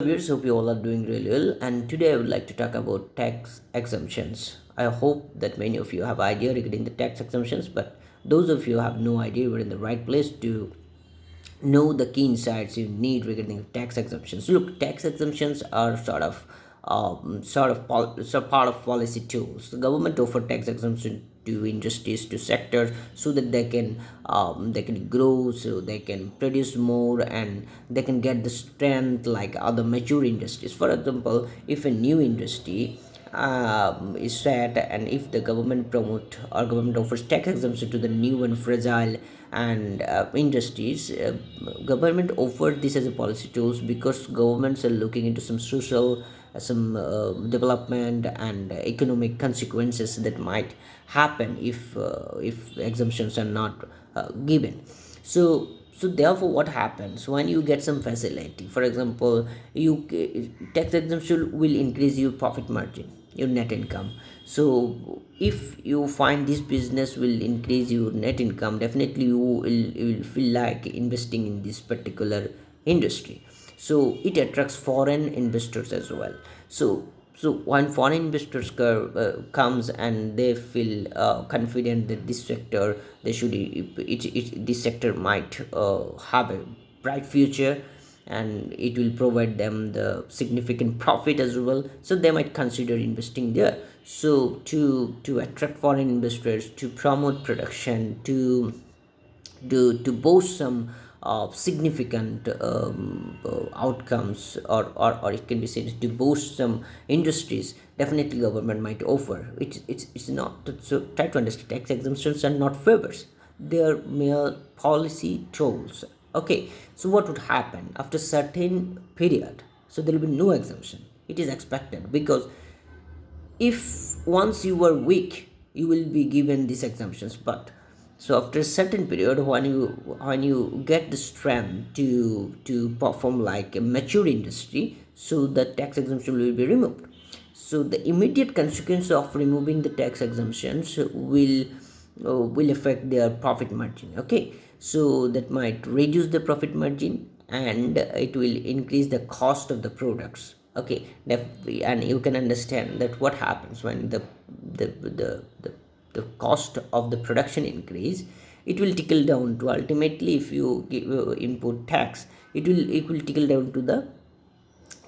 Viewers, hope you all are doing really well, and today I would like to talk about tax exemptions. I hope that many of you have idea regarding the tax exemptions, but those of you who have no idea, we're in the right place to know the key insights you need regarding tax exemptions. Look, tax exemptions are part of policy tools. The government offer tax exemption to industries, to sectors, so that they can grow, so they can produce more, and they can get the strength like other mature industries. For example, if a new industry is set, and if the government promote or government offers tax exemption to the new and fragile and industries, government offered this as a policy tools because governments are looking into some social some development and economic consequences that might happen if exemptions are not given. So therefore what happens when you get some facility, for example, you tax exemption will increase your profit margin, your net income. So if you find this business will increase your net income, definitely you will feel like investing in this particular industry. So it attracts foreign investors as well. So when foreign investors comes and they feel confident that this sector, they should this sector might have a bright future, and it will provide them the significant profit as well, so they might consider investing there. So to attract foreign investors, to promote production, to boast some significant outcomes, or it can be said to boast some industries, definitely government might offer. It's not, so try to understand, tax exemptions are not favors, they are mere policy tools. Okay, so what would happen after certain period? So there will be no exemption, it is expected, because if once you were weak you will be given these exemptions, but so after a certain period, when you get the strength to perform like a mature industry, so the tax exemption will be removed. So the immediate consequence of removing the tax exemptions will affect their profit margin. Okay, so that might reduce the profit margin, and it will increase the cost of the products. Okay, and you can understand that what happens when the the the, the cost of the production increase, it will trickle down to, ultimately if you give input tax, it will trickle down to the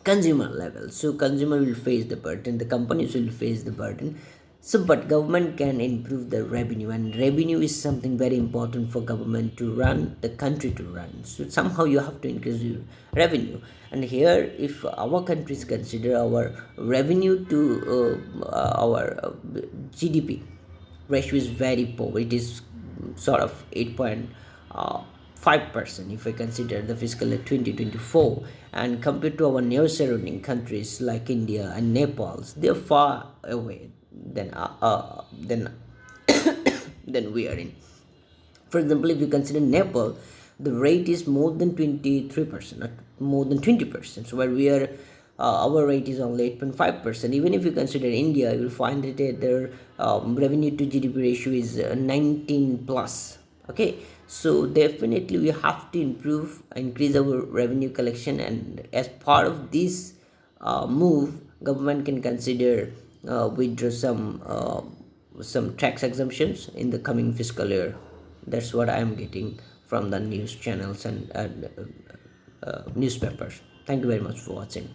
consumer level. So consumer will face the burden, the companies will face the burden. So but government can improve the revenue, and revenue is something very important for government to run the country, to run. So somehow you have to increase your revenue. And here, if our countries consider our revenue to our GDP ratio is very poor. It is sort of 8.5% if I consider the fiscal year 2024, and compared to our near surrounding countries like India and Nepal, they're far away than we are in. For example, if you consider Nepal, the rate is more than 23%, not more than 20%. So where we are, our rate is only 8.5%. Even if you consider India, you will find that their revenue to GDP ratio is 19 plus. Okay, so definitely we have to increase our revenue collection, and as part of this move, government can consider withdraw some tax exemptions in the coming fiscal year. That's what I am getting from the news channels and newspapers. Thank you very much for watching.